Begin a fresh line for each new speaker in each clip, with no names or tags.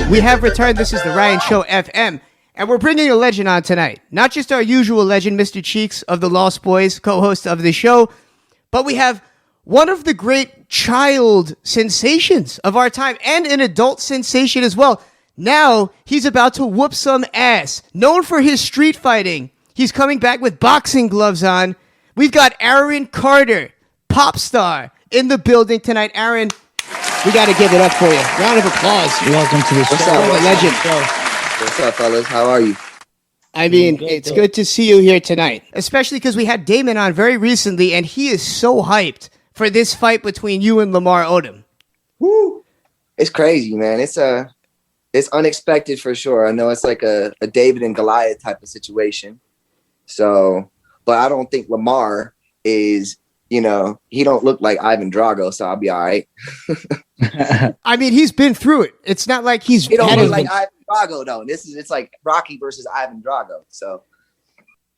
We have returned. This is the Ryan Show FM, and we're bringing a legend on tonight. Not just our usual legend, Mr. Cheeks of the Lost Boys, co-host of the show, but we have one of the great child sensations of our time and an adult sensation as well. Now he's about to whoop some ass. Known for his street fighting, he's coming back with boxing gloves on. We've got Aaron Carter, pop star, in the building tonight. Aaron, we got to give it up for you. Round of applause.
Welcome to the show.
What's up, legend?
What's up, fellas? How are you?
I mean, it's good to see you here tonight, especially because we had Damon on very recently, and he is so hyped for this fight between you and Lamar Odom.
Woo! It's crazy, man. It's unexpected for sure. I know it's like a David and Goliath type of situation. So, but I don't think Lamar is, he don't look like Ivan Drago, so I'll be all right.
I mean, he's been through it. It's not like he
don't look like Ivan Drago, though. It's like Rocky versus Ivan Drago.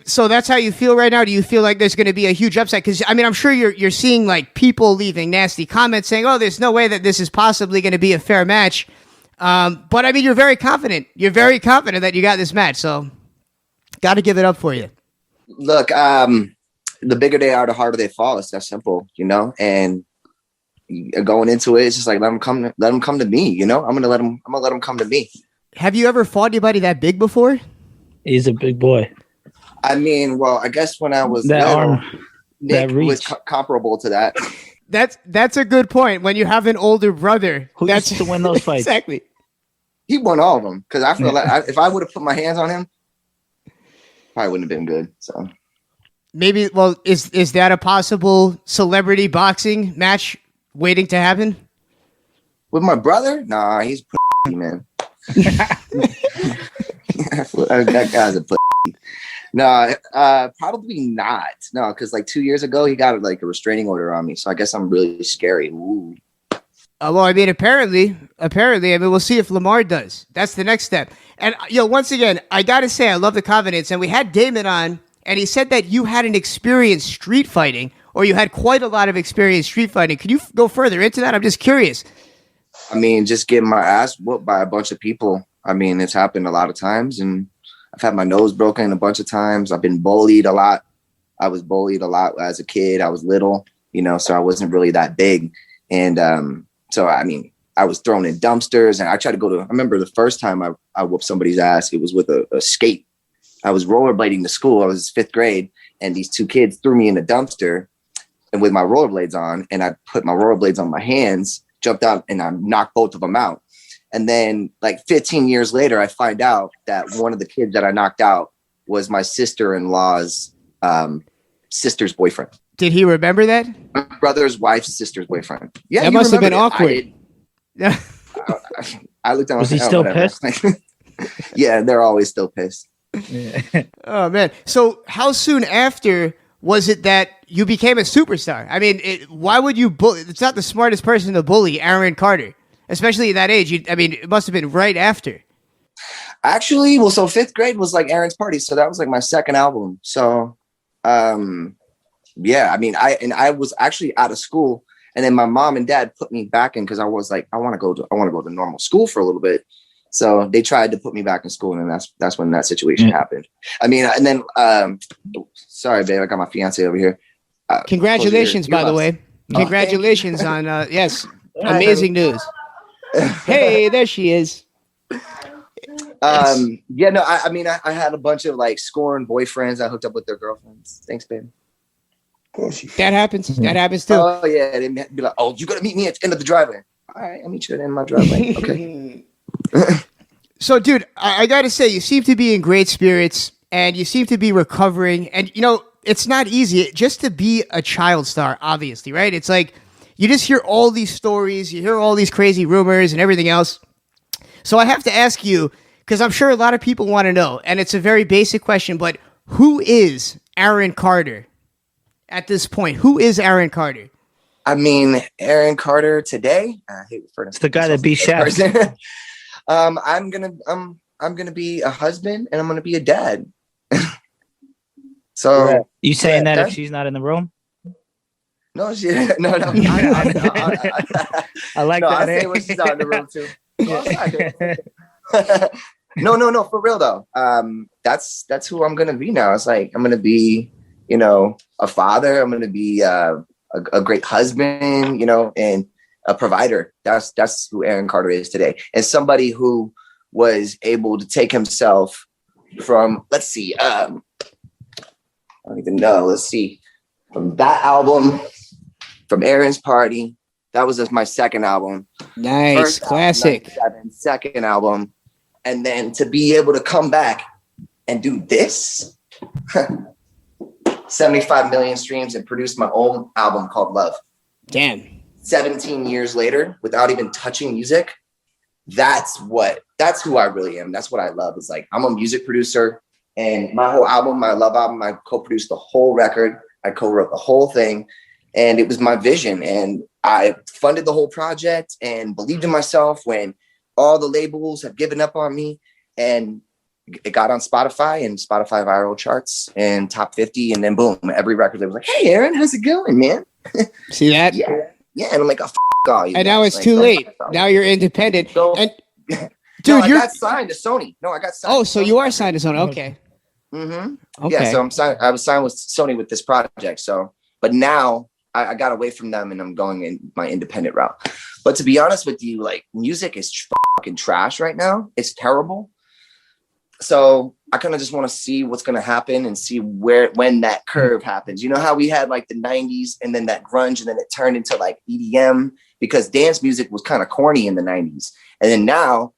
So that's how you feel right now? Do you feel like there's going to be a huge upset? Because, I mean, I'm sure you're seeing, like, people leaving nasty comments saying, oh, there's no way that this is possibly going to be a fair match. But, I mean, you're very confident. You're very confident that you got this match. So, got to give it up for you.
Look, the bigger they are, the harder they fall. It's that simple, and going into it, it's just like, let them come to me, I'm going to let them come to me.
Have you ever fought anybody that big before?
He's a big boy.
I mean, well, I guess when I was little, Nick was comparable to that.
That's a good point. When you have an older brother,
who used to win those fights?
Exactly.
He won all of them because I feel like if I would have put my hands on him, probably wouldn't have been good. So
maybe, well, is that a possible celebrity boxing match waiting to happen?
With my brother? Nah, he's man. That guy's a No, probably not. No, because like 2 years ago, he got like a restraining order on me. So I guess I'm really scary. Ooh.
Well, I mean, apparently, I mean, we'll see if Lamar does. That's the next step. And, once again, I got to say, I love the confidence. And we had Damon on, and he said that you had an experience street fighting, or you had quite a lot of experience street fighting. Can you go further into that? I'm just curious.
I mean, just getting my ass whooped by a bunch of people. I mean, it's happened a lot of times, and I've had my nose broken a bunch of times. I've been bullied a lot. I was bullied a lot as a kid. I was little, so I wasn't really that big. And so, I mean, I was thrown in dumpsters, and I tried to I remember the first time I whooped somebody's ass, it was with a skate. I was rollerblading to school. I was 5th grade, and these 2 kids threw me in a dumpster and with my rollerblades on, and I put my rollerblades on my hands, jumped out, and I knocked both of them out. And then like 15 years later, I find out that one of the kids that I knocked out was my sister-in-law's sister's boyfriend.
Did he remember that?
My brother's wife's sister's boyfriend. Yeah,
that must have been awkward.
Yeah. I looked down.
Was he still pissed?
Yeah, they're always still pissed.
Yeah.
Oh, man. So how soon after was it that you became a superstar? I mean, why would you bully? It's not the smartest person to bully, Aaron Carter. Especially at that age. It must have been right after.
Actually, well, so 5th grade was like Aaron's Party. So that was like my second album. So, yeah, I mean, I was actually out of school, and then my mom and dad put me back in because I was like, I want to go to normal school for a little bit. So they tried to put me back in school, and that's when that situation happened. I mean, and then, sorry, babe, I got my fiance over here.
Congratulations, by the way. Congratulations on, yes, amazing news. Hey, there she is.
Yeah, no, I mean, I had a bunch of like scorned boyfriends. I hooked up with their girlfriends. Thanks, babe.
That happens. That happens too.
Oh yeah, they'd be like, "Oh, you gotta meet me at the end of the driveway." All right, I'll meet you at the end of my driveway. Okay.
So, dude, I gotta say, you seem to be in great spirits, and you seem to be recovering. And it's not easy just to be a child star. Obviously, right? It's like you just hear all these stories, you hear all these crazy rumors and everything else. So I have to ask you, because I'm sure a lot of people want to know, and it's a very basic question, but who is Aaron Carter at this point? Who is Aaron Carter?
I mean, Aaron Carter today. I hate referring to
it's the guy that beat Shaq.
I'm gonna be a husband, and I'm gonna be a dad. So
you saying that if she's not in the room?
No. I
like that.
I say when she's out in the room too. No, for real though. That's who I'm gonna be now. It's like I'm gonna be, you know, a father. I'm gonna be a great husband, you know, and a provider. That's who Aaron Carter is today, and somebody who was able to take himself from, let's see, I don't even know. Let's see, from that album, from Aaron's Party. That was just my second album.
Nice.
First
Classic.
album, second album. And then to be able to come back and do this, 75 million streams, and produce my own album called Love.
Damn.
17 years later, without even touching music. That's who I really am. That's what I love. It's like, I'm a music producer, and my whole album, my Love album, I co-produced the whole record. I co-wrote the whole thing, and it was my vision. And I funded the whole project and believed in myself when all the labels have given up on me, and it got on Spotify and Spotify viral charts and top 50. And then boom, every record label was like, "Hey, Aaron, how's it going, man?"
See that?
Yeah. And I'm like, "Oh, all you."
And now it's like, too late. Now you're independent.
So,
and
dude, I got signed to Sony. No, I got signed.
Oh, so you are signed to Sony. Okay.
Mm-hmm.
Okay.
Yeah, so I was signed with Sony with this project. So, but now I got away from them and I'm going in my independent route. But to be honest with you, like, music is fucking trash right now. It's terrible. So I kind of just want to see what's going to happen and see when that curve happens. You know how we had like the 90s and then that grunge, and then it turned into like EDM, because dance music was kind of corny in the 90s. And then now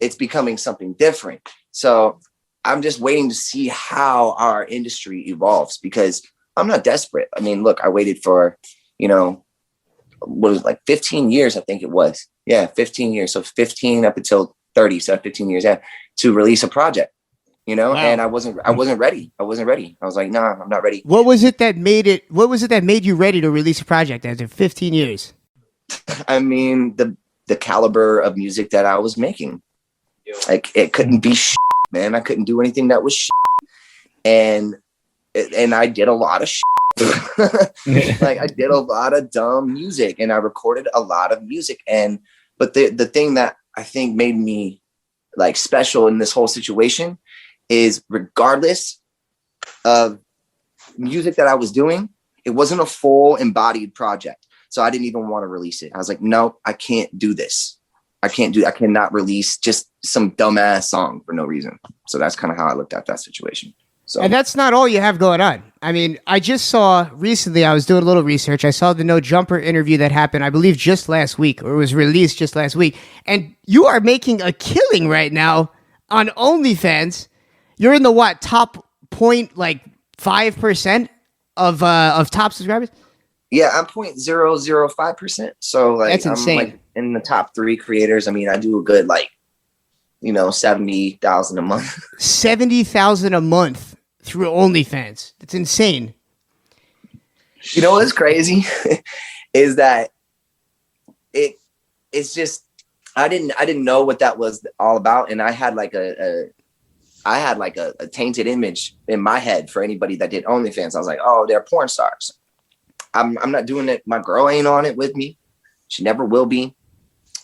it's becoming something different. So I'm just waiting to see how our industry evolves, because I'm not desperate. I mean, look, I waited for, you know, what was it, like 15 years, I think it was. Yeah, 15 years. So 15 up until 30, so 15 years to release a project, you know. Wow. And I wasn't ready. I was like, nah, I'm not ready.
What was it that made you ready to release a project after 15 years?
I mean, the caliber of music that I was making. Like, it couldn't be shit, man. I couldn't do anything that was shit. And I did a lot of shit. Like, I did a lot of dumb music, and I recorded a lot of music. But the thing that I think made me like special in this whole situation is, regardless of music that I was doing, it wasn't a full embodied project. So I didn't even want to release it. I was like, no, I can't do this. I cannot release just some dumbass song for no reason. So that's kind of how I looked at that situation. So. And
that's not all you have going on. I mean, I just saw recently, I was doing a little research. I saw the No Jumper interview that happened, I believe, just last week, or was released just last week. And you are making a killing right now on OnlyFans. You're in the top 0.5% of top subscribers?
Yeah, I'm 0.005%. So like,
that's insane.
I'm like in the top 3 creators. I mean, I do a good, like, you know, 70,000 a month.
70,000 a month through OnlyFans. That's insane.
You know what's crazy is that it's just, I didn't know what that was all about, and I had like a tainted image in my head for anybody that did OnlyFans. I was like, oh, they're porn stars. I'm not doing it. My girl ain't on it with me. She never will be.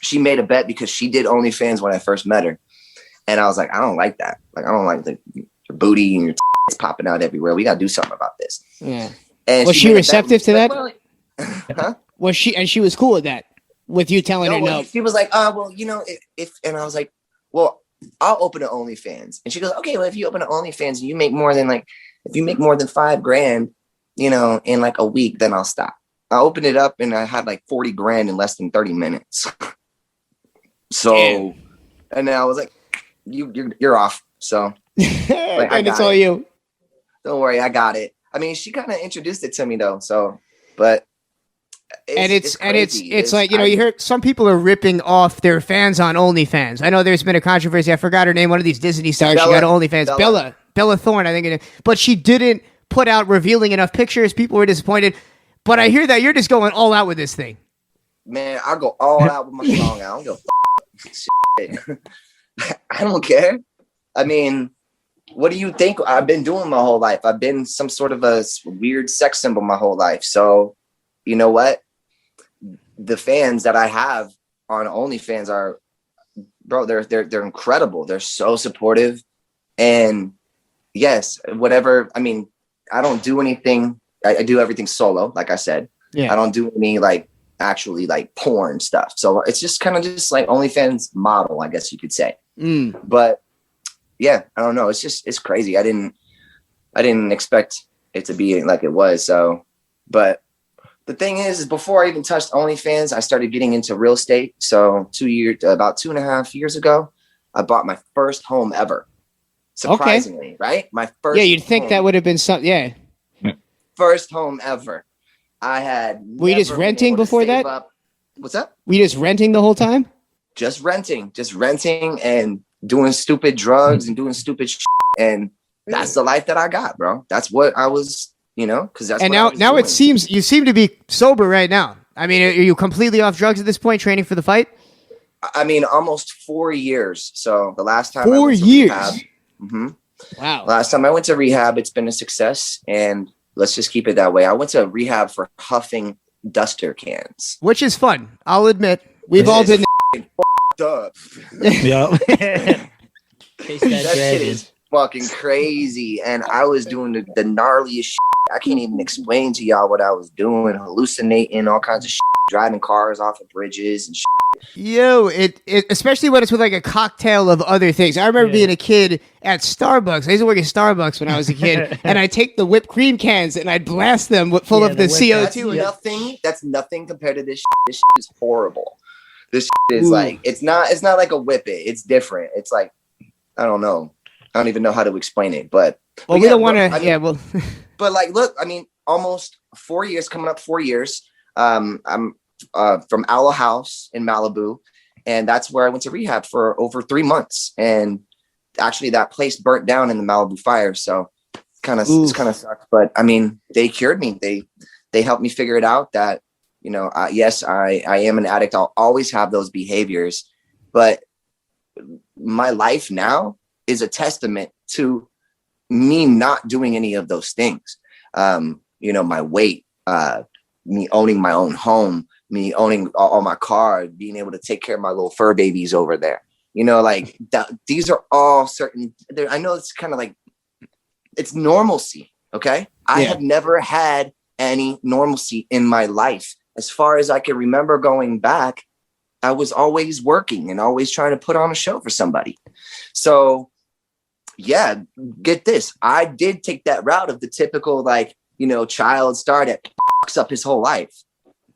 She made a bet because she did OnlyFans when I first met her. And I was like, I don't like that. Like, I don't like your booty and your popping out everywhere. We got to do something about this.
Yeah.
And
was she receptive to that?
Like, well, huh?
Was she, and she was cool with that, with you telling her no?
She was like, well, you know, if, and I was like, well, I'll open an OnlyFans. And she goes, okay, well, if you open an OnlyFans and you make more than if you make more than $5,000, you know, in like a week, then I'll stop. I opened it up and I had like 40 grand in less than 30 minutes. So, damn. And then I was like, you're off. So, like,
and it's all you.
Don't worry, I got it. I mean, she kind of introduced it to me though. So, but
it's like, you know, you hear some people are ripping off their fans on OnlyFans. I know there's been a controversy. I forgot her name. One of these Disney stars. She got OnlyFans. Bella Thorne, I think it is. But she didn't put out revealing enough pictures. People were disappointed. But I hear that you're just going all out with this thing.
Man, I go all out with my song. I don't go shit. I don't care. I mean, what do you think I've been doing my whole life? I've been some sort of a weird sex symbol my whole life. So, you know what? The fans that I have on OnlyFans are bro, they're incredible. They're so supportive. And yes, whatever. I mean, I don't do anything. I do everything solo, like I said.
Yeah.
I don't do any like actually like porn stuff. So it's just kind of just like OnlyFans model, I guess you could say. But yeah, I don't know. It's crazy. I didn't expect it to be like it was. So, but the thing is before I even touched OnlyFans, I started getting into real estate. So about 2.5 years ago, I bought my first home ever. Surprisingly, right? My first.
Yeah, you'd think that would have been something. Yeah.
First home ever. I had.
Were you just renting before that?
What's that?
Were you just renting the whole time?
Just renting and doing stupid drugs and doing stupid shit. And that's the life that I got, bro. That's what I was, because that's.
And
what
now it seems you seem to be sober right now. I mean, are you completely off drugs at this point, training for the fight?
I mean, almost 4 years. So the last time
4 years.
Wow. Last time I went to rehab, it's been a success, and let's just keep it that way. I went to rehab for huffing duster cans,
which is fun. I'll admit, we've all been
up.
Yeah.
That shit is fucking crazy, and I was doing the gnarliest shit. I can't even explain to y'all what I was doing, hallucinating, all kinds of shit, driving cars off of bridges and shit.
Yo, it especially when it's with like a cocktail of other things. I remember being a kid at Starbucks. I used to work at Starbucks when I was a kid, and I'd take the whipped cream cans and I'd blast them full of the CO2.
That's nothing compared to this shit. This shit is horrible. This shit is like it's not like a whip it. It's different. It's like I don't know. I don't even know how to explain it. But
we don't want to.
But like, look, I mean, almost 4 years, coming up 4 years. I'm from Owl House in Malibu, and that's where I went to rehab for over 3 months. And actually, that place burnt down in the Malibu fire, so it's kind of sucks. But I mean, they cured me. They helped me figure it out that yes, I am an addict. I'll always have those behaviors, but my life now is a testament to me not doing any of those things. My weight, me owning my own home, me owning all my cars, being able to take care of my little fur babies over there. Like that, these are all certain. I know it's kind of like it's normalcy. Okay. I have never had any normalcy in my life. As far as I can remember going back, I was always working and always trying to put on a show for somebody. So yeah, get this. I did take that route of the typical, child star that fucks up his whole life.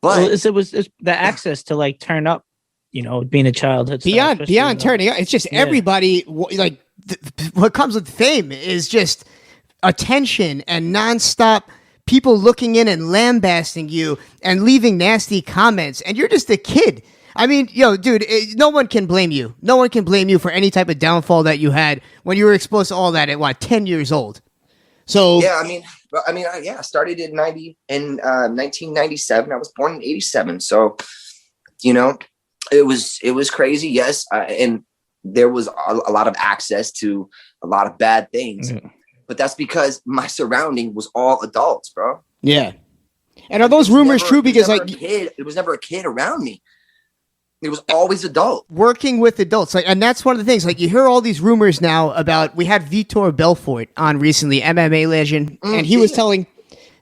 But
it was the access to like turn up, being a child.
Beyond turning up, it's just everybody like what comes with fame is just attention and nonstop people looking in and lambasting you and leaving nasty comments, and you're just a kid. I mean, dude, no one can blame you. No one can blame you for any type of downfall that you had when you were exposed to all that at 10 years old. So
yeah, I started in 1997. I was born in 87. So, it was crazy. Yes. And there was a lot of access to a lot of bad things, but that's because my surrounding was all adults, bro.
Yeah. And are those rumors true? Because
it was never a kid around me. It was always adult.
Working with adults. And that's one of the things. You hear all these rumors now about, we had Vitor Belfort on recently, MMA legend, and he was telling,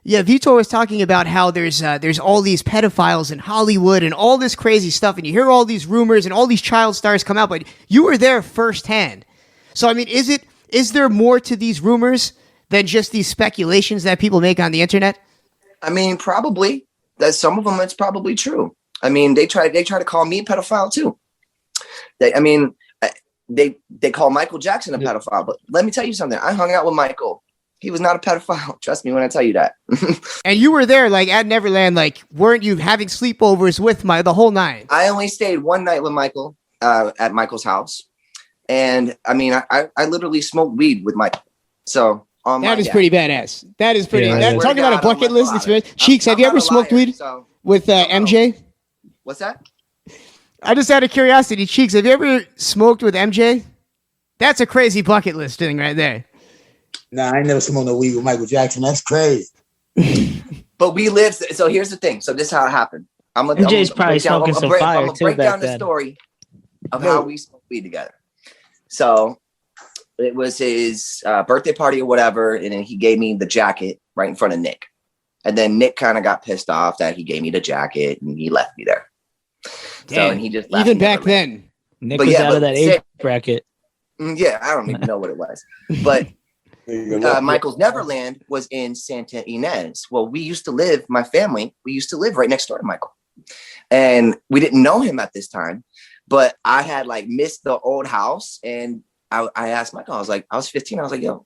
Vitor was talking about how there's all these pedophiles in Hollywood and all this crazy stuff, and you hear all these rumors and all these child stars come out, but you were there firsthand. So, I mean, is there more to these rumors than just these speculations that people make on the internet?
I mean, probably. That some of them, it's probably true. I mean, they try to call me a pedophile too. They call Michael Jackson a pedophile, but let me tell you something. I hung out with Michael. He was not a pedophile. Trust me when I tell you that.
And you were there, at Neverland, weren't you having sleepovers with the whole nine?
I only stayed one night with Michael at Michael's house, and I mean, I literally smoked weed with Michael. So
that is pretty badass. That is pretty. Talking about a bucket list experience. Cheeks, have you ever smoked weed with MJ?
What's that?
I just out of curiosity, Cheeks, have you ever smoked with MJ? That's a crazy bucket list thing right there.
Nah, I ain't never smoked no weed with Michael Jackson. That's crazy.
But we lived. So here's the thing. So this is how it happened.
MJ's probably smoking some fire too.
I'm gonna break down the story. of how we smoked weed together. So it was his birthday party or whatever, and then he gave me the jacket right in front of Nick. And then Nick kind of got pissed off that he gave me the jacket and he left me there.
Damn.
So and he just left
even
me
back
there.
then.
Nick was out of that age bracket.
Yeah, I don't even know what it was. But Michael's Neverland was in Santa Ynez. Well, my family used to live right next door to Michael. And we didn't know him at this time, but I had like missed the old house. And I asked Michael, I was 15. I was like, yo,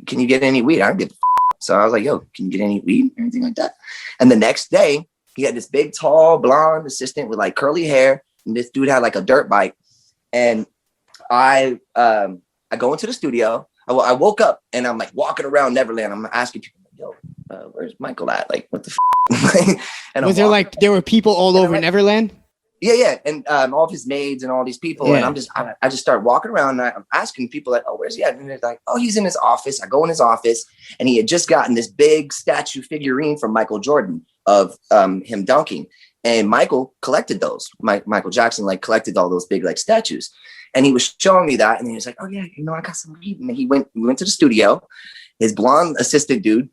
can you get any weed? I don't give a f-. So I was like, yo, can you get any weed? Anything like that. And the next day he had this big, tall, blonde assistant with like curly hair. And this dude had like a dirt bike. And I go into the studio. I woke up and I'm like walking around Neverland. I'm asking people, yo, where's Michael at? Like, what the f-? And
was there were people all over Neverland?
Yeah. And all of his maids and all these people.
Yeah.
And I just start walking around and I'm asking people like, oh, where's he at? And they're like, oh, he's in his office. I go in his office and he had just gotten this big statue figurine from Michael Jordan of him dunking. And Michael collected those. Michael Jackson like collected all those big like statues. And he was showing me that. And he was like, oh yeah, I got some weed. And we went to the studio. His blonde assistant dude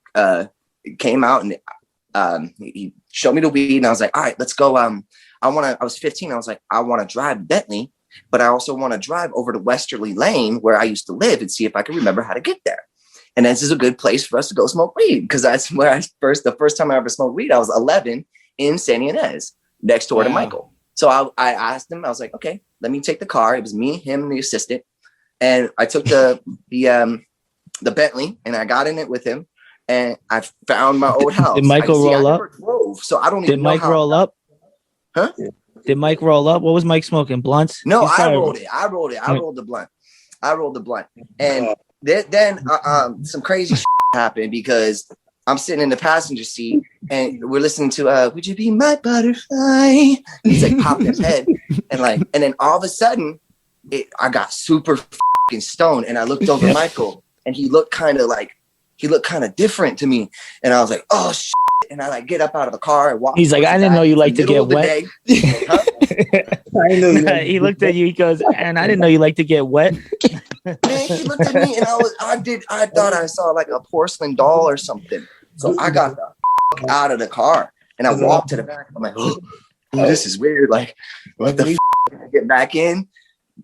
came out and he showed me the weed. And I was like, all right, let's go. I was 15. I was like, I want to drive Bentley, but I also want to drive over to Westerly Lane where I used to live and see if I can remember how to get there. And this is a good place for us to go smoke weed because that's where the first time I ever smoked weed, I was 11 in Santa Ynez next door to Michael. So I asked him, I was like, okay, let me take the car. It was me, him, and the assistant. And I took the Bentley and I got in it with him and I found my old house.
Did Michael roll up?
So I don't even know.
Did Mike roll up?
Huh?
Did Mike roll up? What was Mike smoking? Blunts?
No, I rolled it. I rolled the blunt. And then some crazy shit happened because I'm sitting in the passenger seat and we're listening to Would You Be My Butterfly? He's like popping his head and then all of a sudden I got super fucking stoned and I looked over at Michael and he looked kind of different to me and I was like, oh shit. And I like get up out of the car and walk.
He's like, I didn't know you like to get wet. He looked at you. He goes, and I didn't know you like to get wet.
Man, he looked at me and I thought I saw like a porcelain doll or something. So I got the fuck out of the car and I walked to the back. I'm like, oh, this is weird. Like, what the fuck? I get back in.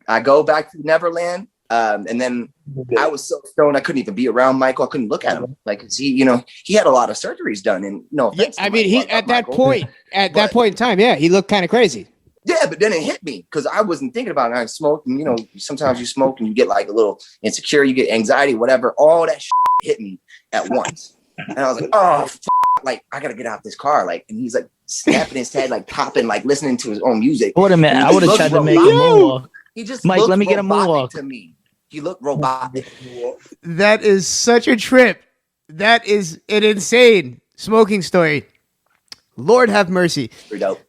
I go back to Neverland. And then I was so stoned I couldn't even be around Michael. I couldn't look at him. Like, he had a lot of surgeries done. And
I mean, he at that point in time, he looked kind of crazy.
Yeah, but then it hit me because I wasn't thinking about it. I smoked, and sometimes you smoke and you get like a little insecure, you get anxiety, whatever. All that shit hit me at once, and I was like, "Oh, like I gotta get out this car!" Like, and he's like snapping his head, like popping, like listening to his own music.
Wait a minute, I would have tried to make a moonwalk.
He just
Mike, let me get a moonwalk
to me. He looked robotic.
That is such a trip. That is an insane smoking story. Lord have mercy.
Pretty dope.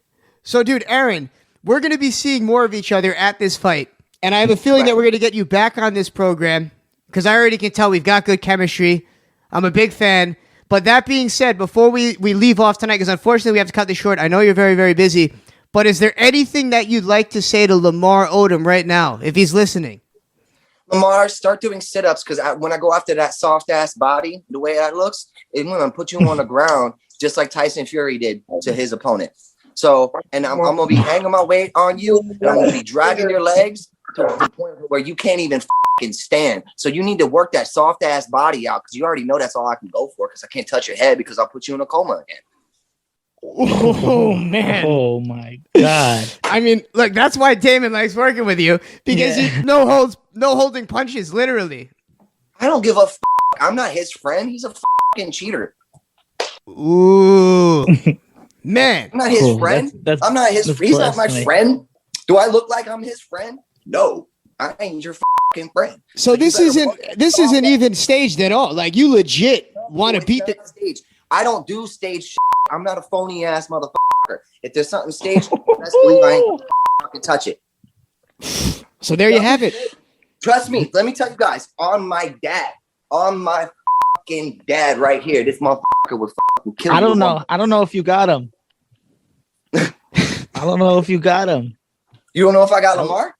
So, dude, Aaron, we're going to be seeing more of each other at this fight. And I have a feeling that we're going to get you back on this program because I already can tell we've got good chemistry. I'm a big fan. But that being said, before we leave off tonight, because unfortunately we have to cut this short. I know you're very, very busy. But is there anything that you'd like to say to Lamar Odom right now, if he's listening?
Lamar, start doing sit-ups because when I go after that soft-ass body, the way that looks, it's going to put you on the ground just like Tyson Fury did to his opponent. So, and I'm going to be hanging my weight on you, and I'm going to be dragging your legs to the point where you can't even fucking stand. So you need to work that soft-ass body out because you already know that's all I can go for because I can't touch your head because I'll put you in a coma again.
Oh, man.
Oh, my God.
I mean, look, that's why Damon likes working with you because no holding punches, literally.
I don't give a f***. I'm not his friend. He's a fucking cheater.
Ooh. Man.
I'm not his friend. I'm not his friend. He's not my friend. Do I look like I'm his friend? No. I ain't your fucking friend.
So this isn't even staged at all. Like, you legit want to beat the
stage. I don't do stage shit. I'm not a phony ass motherfucker. If there's something staged, best believe I ain't fucking touch it.
So there you have it.
Trust me. Let me tell you guys. On my fucking dad right here. This motherfucker would fucking kill you.
I don't know. I don't know if you got him. I don't know if you got him.
You don't know if I got Lamar?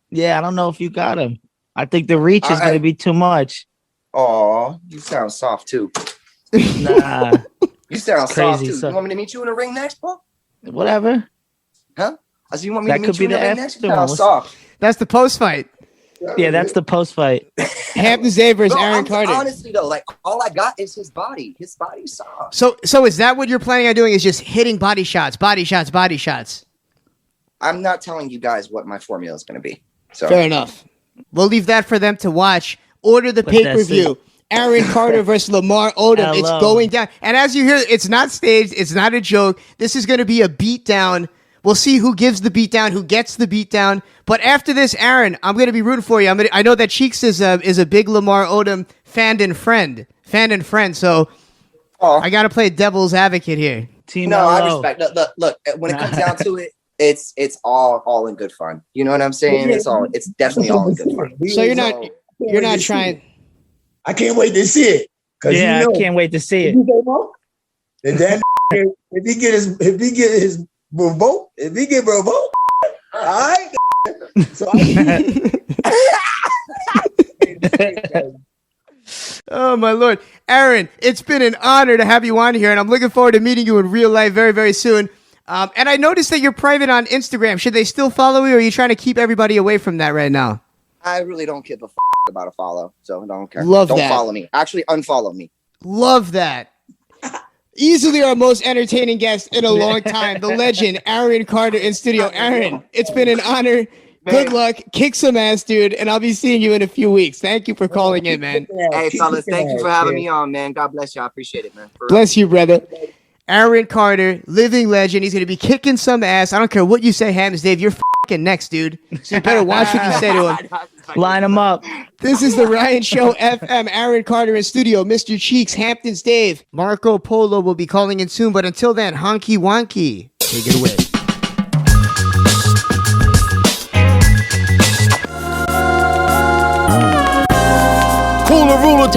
Yeah, I don't know if you got him. I think the reach is
I-
going to be too much.
Oh, you sound soft too.
Nah,
You sound soft
Crazy,
too.
so-
You want me to meet you in the ring next, bro?
whatever.
Huh? I said, you want me
That
to meet
could
you
be
in the
the
ring next?
after
You sound
one.
soft.
That's the post fight.
Yeah, that's the post fight.
Hamptons Dave versus
Bro,
Aaron Carter.
honestly though, like all I got is his body. His body's soft.
So is that what you're planning on doing? Is just hitting body shots, body shots, body shots?
I'm not telling you guys what my formula is going to be. So
Fair enough. We'll leave that for them to watch. Order the
But
pay-per-view. Aaron Carter versus Lamar Odom. It's
Hello.
going down. And as you hear, it's not staged. It's not a joke. This is going to be a beatdown. We'll see who gives the beatdown, who gets the beatdown. But after this, Aaron, I'm going to be rooting for you. I know that Cheeks is a big Lamar Odom fan and friend. So I got to play devil's advocate here.
Team
no, I
LO.
respect. Look. When it comes down to it, it's all in good fun. You know what I'm saying? It's definitely all in good fun.
So you're not trying.
I can't wait to see it.
Yeah, I can't wait to see it.
And then if he get his revolt, all right. So
Oh, my Lord. Aaron, it's been an honor to have you on here, and I'm looking forward to meeting you in real life very, very soon. And I noticed that you're private on Instagram. Should they still follow you, or are you trying to keep everybody away from that right now?
I really don't give a about a follow, so don't care.
Love
don't
that.
follow me. Actually, unfollow me.
Love that. Easily our most entertaining guest in a long time, the legend, Aaron Carter in studio. Aaron, it's been an honor. Good luck. Kick some ass, dude, and I'll be seeing you in a few weeks. Thank you for calling in, man.
Hey, fellas, thank you for having me on, man. God bless you. I appreciate it, man. For real.
Bless you, brother. Aaron Carter, living legend. He's going to be kicking some ass. I don't care what you say, Hamptons Dave. You're fucking next, dude. So you better watch what you say to him.
Line them up.
This is the Ryan Show FM. Aaron Carter in studio. Mr. Cheeks, Hamptons Dave. Marco Polo will be calling in soon, but until then, honky wonky. Take it away.
Cooler ruler.